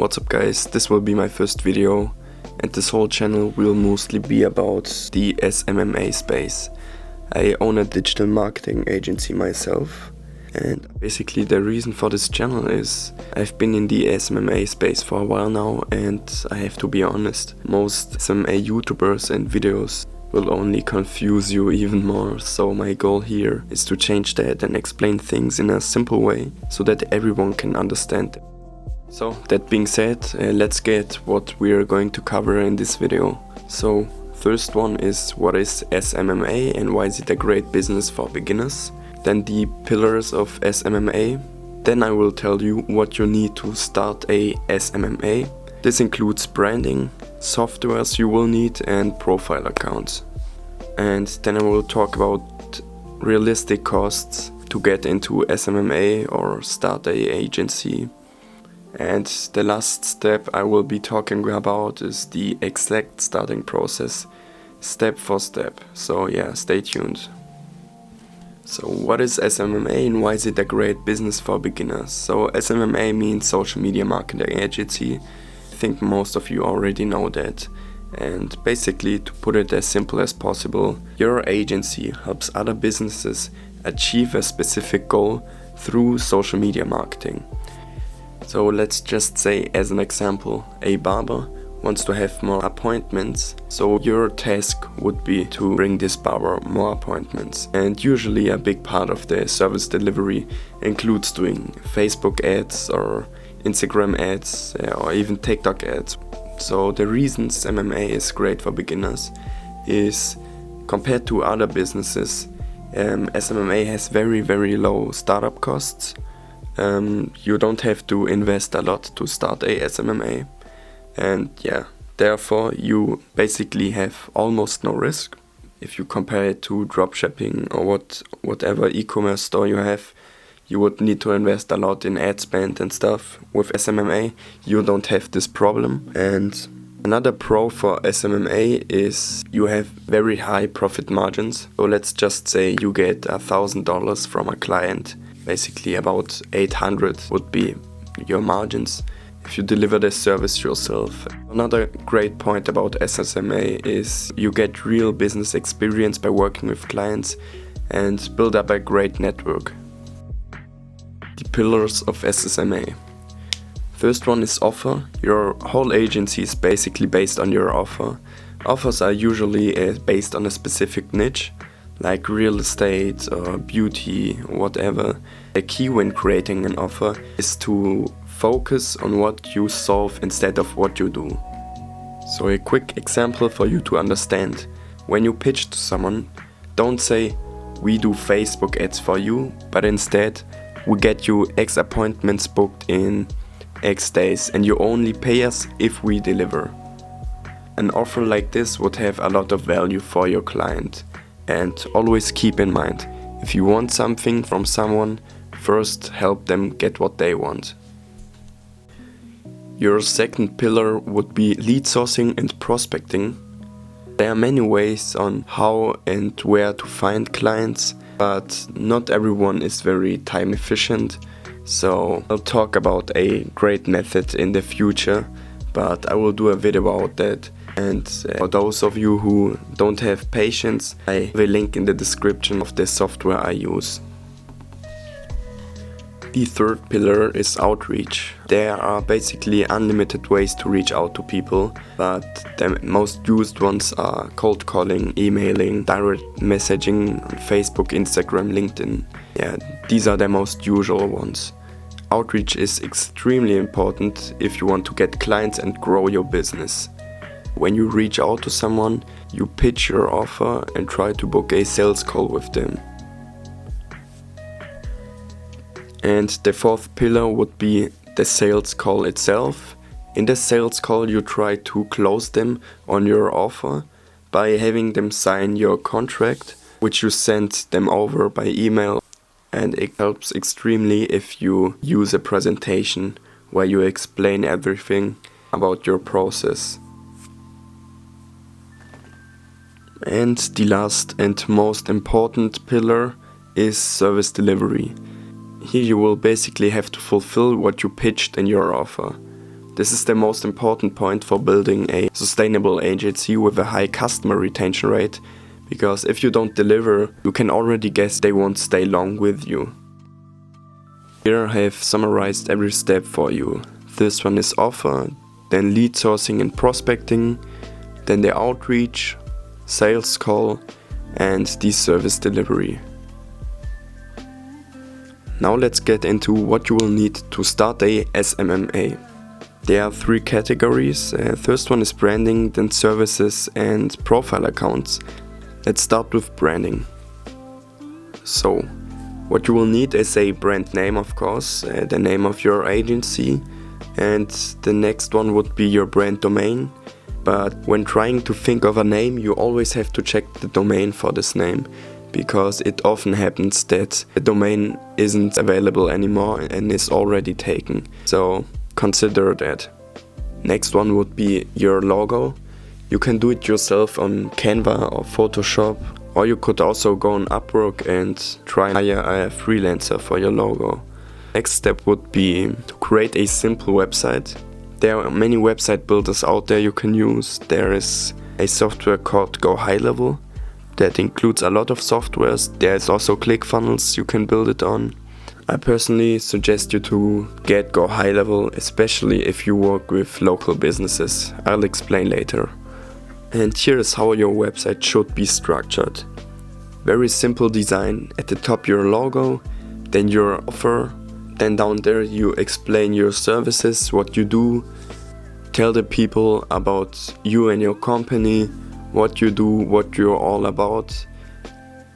What's up guys, this will be my first video and this whole channel will mostly be about the SMMA space. I own a digital marketing agency myself, and basically the reason for this channel is I've been in the SMMA space for a while now, and I have to be honest, most SMMA YouTubers and videos will only confuse you even more, so my goal here is to change that and explain things in a simple way so that everyone can understand them. So that being said, let's get what we are going to cover in this video. So first one is what is SMMA and why is it a great business for beginners. Then the pillars of SMMA. Then I will tell you what you need to start a SMMA. This includes branding, softwares you will need, and profile accounts. And then I will talk about realistic costs to get into SMMA or start a agency. And the last step I will be talking about is the exact starting process, step for step. So yeah, stay tuned. So what is SMMA and why is it a great business for beginners? So SMMA means social media marketing agency. I think most of you already know that. And basically, to put it as simple as possible, your agency helps other businesses achieve a specific goal through social media marketing. So let's just say, as an example, a barber wants to have more appointments, so your task would be to bring this barber more appointments. And usually a big part of the service delivery includes doing Facebook ads or Instagram ads or even TikTok ads. So the reason SMMA is great for beginners is, compared to other businesses, SMMA has very low startup costs. You don't have to invest a lot to start a SMMA, and yeah, therefore you basically have almost no risk. If you compare it to dropshipping or whatever e-commerce store you have, you would need to invest a lot in ad spend and stuff. With SMMA you don't have this problem. And another pro for SMMA is you have very high profit margins. So let's just say you get $1,000 from a client. Basically about 800 would be your margins if you deliver the service yourself. Another great point about SMMA is you get real business experience by working with clients and build up a great network. The pillars of SMMA. First one is offer. Your whole agency is basically based on your offer. Offers are usually based on a specific niche, like real estate or beauty, whatever. The key when creating an offer is to focus on what you solve instead of what you do. So a quick example for you to understand. When you pitch to someone, don't say, "We do Facebook ads for you," but instead, "We get you X appointments booked in X days and you only pay us if we deliver." An offer like this would have a lot of value for your client. And always keep in mind, if you want something from someone, first help them get what they want. Your second pillar would be lead sourcing and prospecting. There are many ways on how and where to find clients, but not everyone is very time efficient. So I'll talk about a great method in the future, but I will do a video about that. And for those of you who don't have patience, I have a link in the description of the software I use. The third pillar is outreach. There are basically unlimited ways to reach out to people, but the most used ones are cold calling, emailing, direct messaging on Facebook, Instagram, LinkedIn. Yeah, these are the most usual ones. Outreach is extremely important if you want to get clients and grow your business. When you reach out to someone, you pitch your offer and try to book a sales call with them. And the fourth pillar would be the sales call itself. In the sales call you try to close them on your offer by having them sign your contract, which you send them over by email. And it helps extremely if you use a presentation where you explain everything about your process. And the last and most important pillar is service delivery. Here you will basically have to fulfill what you pitched in your offer. This is the most important point for building a sustainable agency with a high customer retention rate, because if you don't deliver, you can already guess they won't stay long with you. Here I have summarized every step for you. This one is offer, then lead sourcing and prospecting, then the outreach, sales call, and the service delivery. Now let's get into what you will need to start a SMMA. There are 3 categories. First one is branding, then services and profile accounts. Let's start with branding. So, what you will need is a brand name, of course, the name of your agency, and the next one would be your brand domain. But when trying to think of a name, you always have to check the domain for this name, because it often happens that the domain isn't available anymore and is already taken. So consider that. Next one would be your logo. You can do it yourself on Canva or Photoshop, or you could also go on Upwork and try and hire a freelancer for your logo. Next step would be to create a simple website. There are many website builders out there you can use. There is a software called Go High Level that includes a lot of softwares. There is also ClickFunnels you can build it on. I personally suggest you to get Go High Level, especially if you work with local businesses. I'll explain later. And here is how your website should be structured. Very simple design. At the top your logo, then your offer, then down there you explain your services, what you do, tell the people about you and your company, what you do, what you're all about.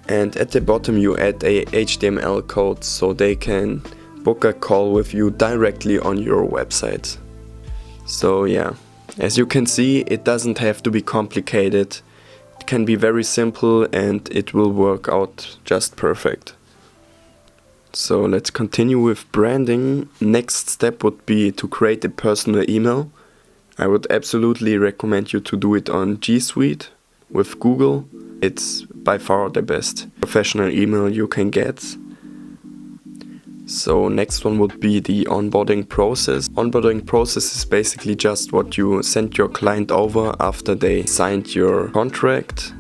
And at the bottom you add a HTML code so they can book a call with you directly on your website. So yeah, as you can see, it doesn't have to be complicated. It can be very simple and it will work out just perfect. So let's continue with branding. Next step would be to create a personal email. I would absolutely recommend you to do it on G Suite with Google. It's by far the best professional email you can get. So next one would be the onboarding process. Onboarding process is basically just what you send your client over after they signed your contract,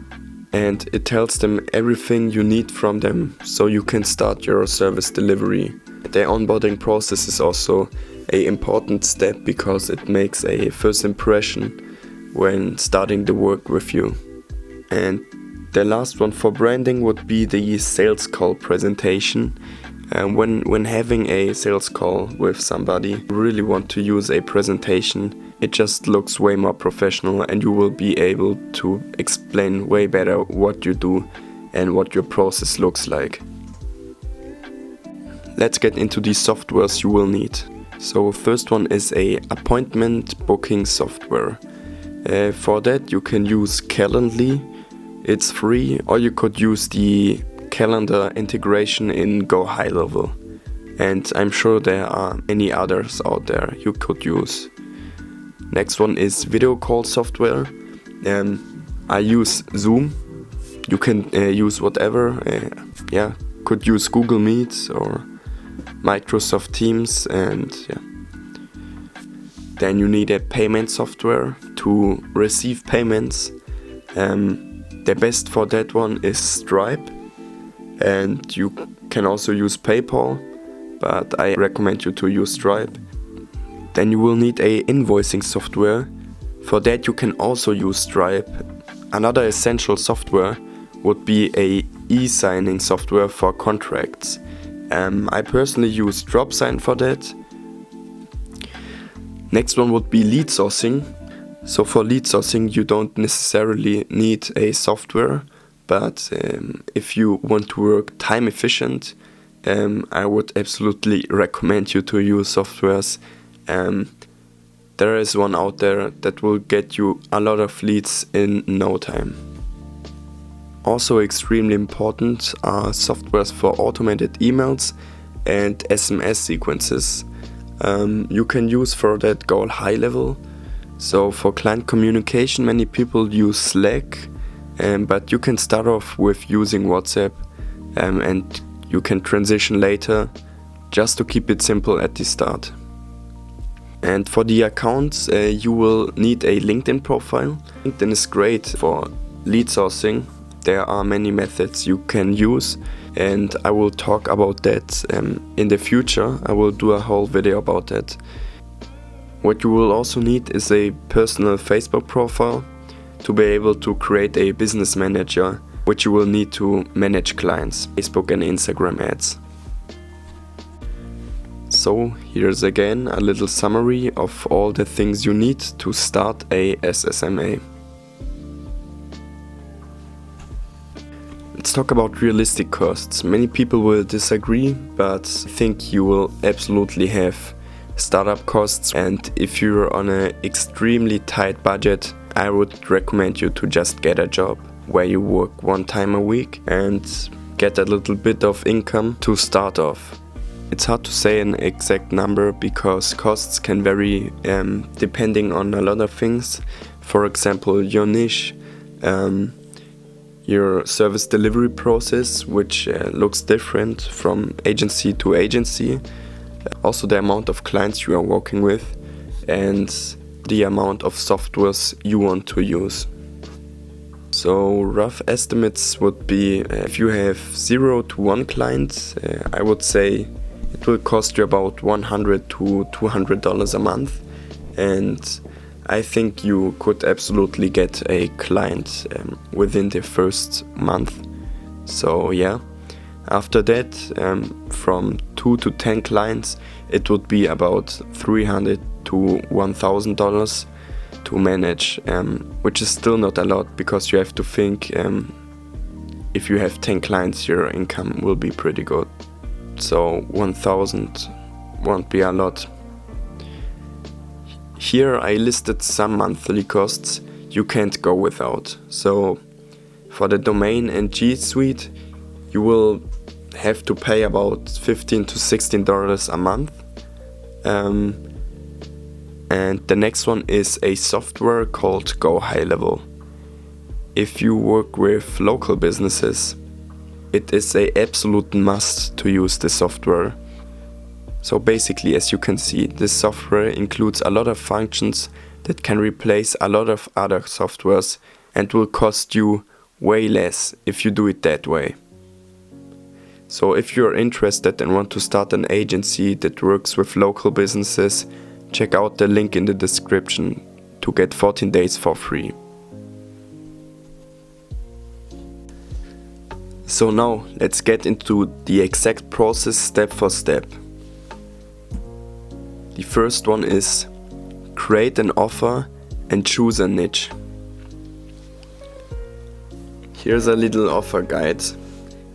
and it tells them everything you need from them so you can start your service delivery. The onboarding process is also an important step because it makes a first impression when starting the work with you. And the last one for branding would be the sales call presentation. When having a sales call with somebody, you really want to use a presentation. It just looks way more professional and you will be able to explain way better what you do and what your process looks like. Let's get into the softwares you will need. So first one is a appointment booking software. For that you can use Calendly. It's free, or you could use the calendar integration in Go High Level. And I'm sure there are many others out there you could use. Next one is video call software. I use Zoom. You can use whatever. Could use Google Meet or Microsoft Teams, and yeah. Then you need a payment software to receive payments. The best for that one is Stripe, and you can also use PayPal, but I recommend you to use Stripe. Then you will need a invoicing software. For that you can also use Stripe. Another essential software would be a e-signing software for contracts. I personally use DropSign for that. Next one would be lead sourcing. So for lead sourcing you don't necessarily need a software, but if you want to work time efficient, I would absolutely recommend you to use softwares. There is one out there that will get you a lot of leads in no time. Also extremely important are softwares for automated emails and SMS sequences. You can use for that Go High Level. So for client communication many people use Slack, but you can start off with using WhatsApp, and you can transition later just to keep it simple at the start. And for the accounts, you will need a LinkedIn profile. LinkedIn is great for lead sourcing. There are many methods you can use, and I will talk about that in the future. I will do a whole video about that. What you will also need is a personal Facebook profile to be able to create a business manager, which you will need to manage clients, Facebook and Instagram ads. So here's again a little summary of all the things you need to start a SMMA. Let's talk about realistic costs. Many people will disagree, but I think you will absolutely have startup costs, and if you're on an extremely tight budget, I would recommend you to just get a job where you work 1 time a week and get a little bit of income to start off. It's hard to say an exact number because costs can vary depending on a lot of things. For example, your niche, your service delivery process, which looks different from agency to agency. Also the amount of clients you are working with and the amount of softwares you want to use. So rough estimates would be if you have 0 to 1 client, I would say it will cost you about $100 to $200 a month, and I think you could absolutely get a client within the first month. So yeah, after that, from 2 to 10 clients, it would be about $300 to $1,000 to manage, which is still not a lot because you have to think if you have 10 clients, your income will be pretty good. So 1,000 won't be a lot. Here I listed some monthly costs you can't go without. So for the domain and G Suite, you will have to pay about $15 to $16 a month. And the next one is a software called Go High Level. If you work with local businesses, it is an absolute must to use this software. So basically, as you can see, this software includes a lot of functions that can replace a lot of other softwares and will cost you way less if you do it that way. So if you're interested and want to start an agency that works with local businesses, check out the link in the description to get 14 days for free. So now let's get into the exact process step for step. The first one is create an offer and choose a niche. Here's a little offer guide.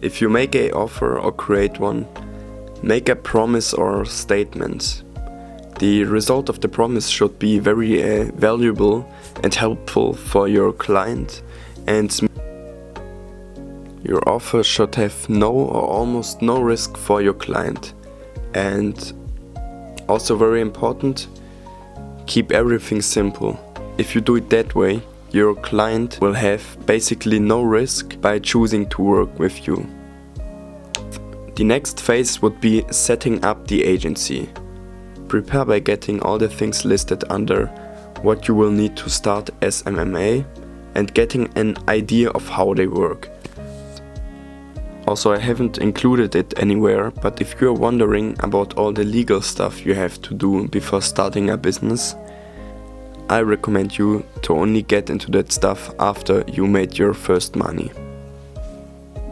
If you make an offer or create one, make a promise or statement. The result of the promise should be very valuable and helpful for your client, and your offer should have no or almost no risk for your client. And also very important, keep everything simple. If you do it that way, your client will have basically no risk by choosing to work with you. The next phase would be setting up the agency. Prepare by getting all the things listed under what you will need to start SMMA and getting an idea of how they work. Also, I haven't included it anywhere, but if you're wondering about all the legal stuff you have to do before starting a business, I recommend you to only get into that stuff after you made your first money.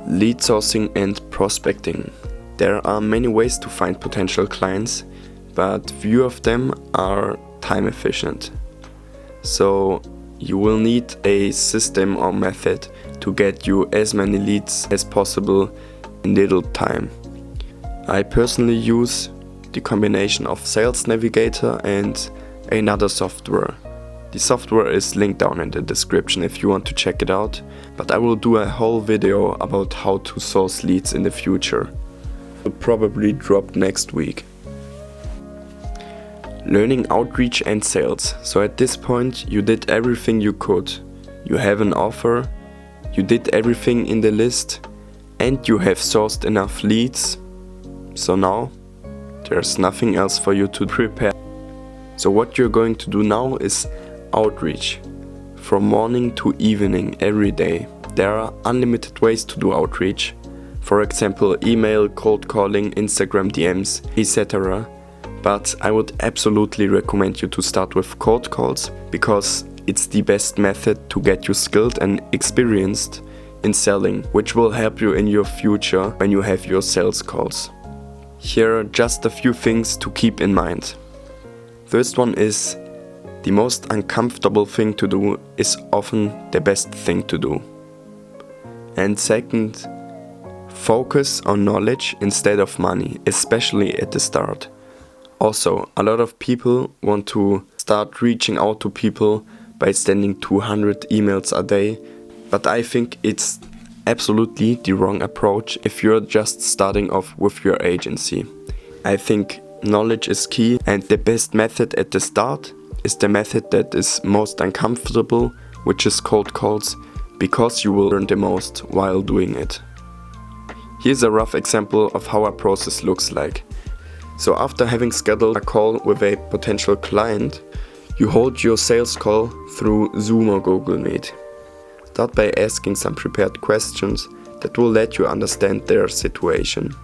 Lead sourcing and prospecting. There are many ways to find potential clients, but few of them are time efficient. So you will need a system or method to get you as many leads as possible in little time. I personally use the combination of Sales Navigator and another software. The software is linked down in the description if you want to check it out, but I will do a whole video about how to source leads in the future. It will probably drop next week. Learning outreach and sales. So at this point you did everything you could. You have an offer, you did everything in the list, and you have sourced enough leads. So now there's nothing else for you to prepare. So what you're going to do now is outreach. From morning to evening every day. There are unlimited ways to do outreach. For example, email, cold calling, Instagram DMs, etc. But I would absolutely recommend you to start with cold calls because it's the best method to get you skilled and experienced in selling, which will help you in your future when you have your sales calls. Here are just a few things to keep in mind. First one is, the most uncomfortable thing to do is often the best thing to do. And second, focus on knowledge instead of money, especially at the start. Also, a lot of people want to start reaching out to people by sending 200 emails a day, but I think it's absolutely the wrong approach if you're just starting off with your agency. I think knowledge is key, and the best method at the start is the method that is most uncomfortable, which is cold calls, because you will learn the most while doing it. Here's a rough example of how a process looks like. So after having scheduled a call with a potential client, you hold your sales call through Zoom or Google Meet. Start by asking some prepared questions that will let you understand their situation.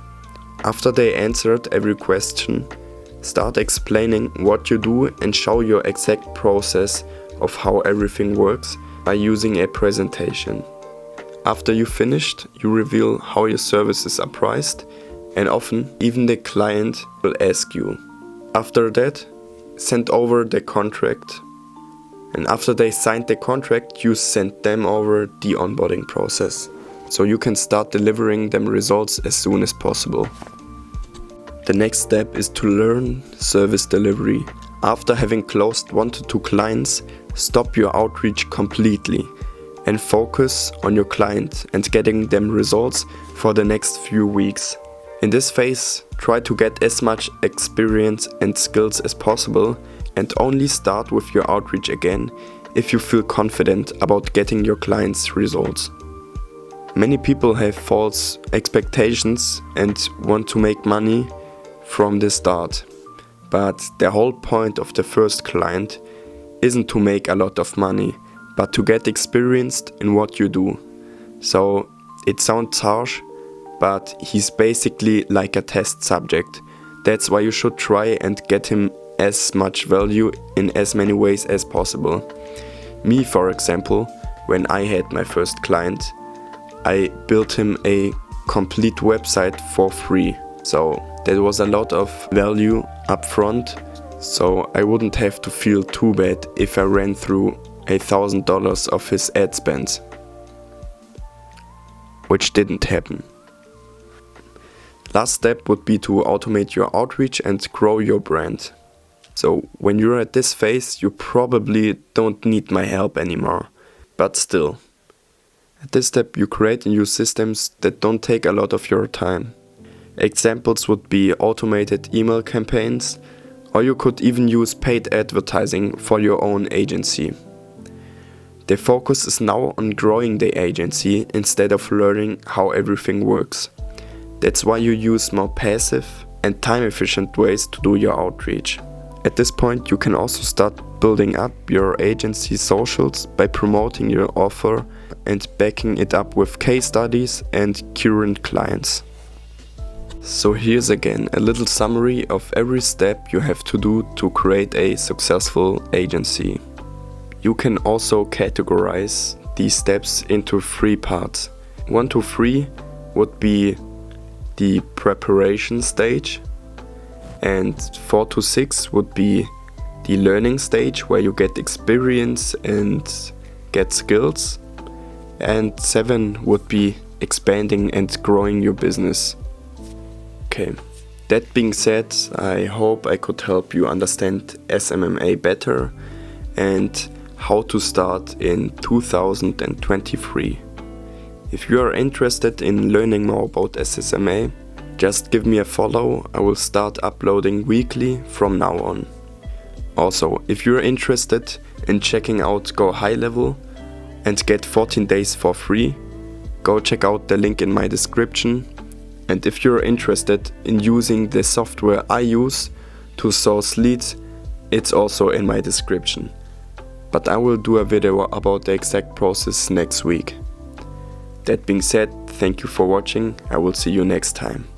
After they answered every question, start explaining what you do and show your exact process of how everything works by using a presentation. After you finished, you reveal how your services are priced, and often even the client will ask you. After that, send over the contract, and after they signed the contract, you send them over the onboarding process, so you can start delivering them results as soon as possible. The next step is to learn service delivery. After having closed 1 to 2 clients, stop your outreach completely and focus on your client and getting them results for the next few weeks. In this phase, try to get as much experience and skills as possible and only start with your outreach again if you feel confident about getting your clients results. Many people have false expectations and want to make money from the start, but the whole point of the first client isn't to make a lot of money, but to get experienced in what you do. So it sounds harsh, but he's basically like a test subject. That's why you should try and get him as much value in as many ways as possible. Me, for example, when I had my first client, I built him a complete website for free. So there was a lot of value up front, so I wouldn't have to feel too bad if I ran through $1,000 of his ad spend, which didn't happen. Last step would be to automate your outreach and grow your brand. So when you're at this phase, you probably don't need my help anymore, but still. At this step, you create and use systems that don't take a lot of your time. Examples would be automated email campaigns, or you could even use paid advertising for your own agency. The focus is now on growing the agency instead of learning how everything works. That's why you use more passive and time-efficient ways to do your outreach. At this point, you can also start building up your agency socials by promoting your offer and backing it up with case studies and current clients. So here's again a little summary of every step you have to do to create a successful agency. You can also categorize these steps into 3 parts. 1 to 3 would be the preparation stage, and 4 to 6 would be the learning stage where you get experience and get skills, and 7 would be expanding and growing your business. Okay, that being said, I hope I could help you understand SMMA better and how to start in 2023. If you are interested in learning more about SMMA, just give me a follow. I will start uploading weekly from now on. Also, if you're interested in checking out Go High Level and get 14 days for free, go check out the link in my description. And if you're interested in using the software I use to source leads It's also in my description. But I will do a video about the exact process next week. That being said, thank you for watching. I will see you next time.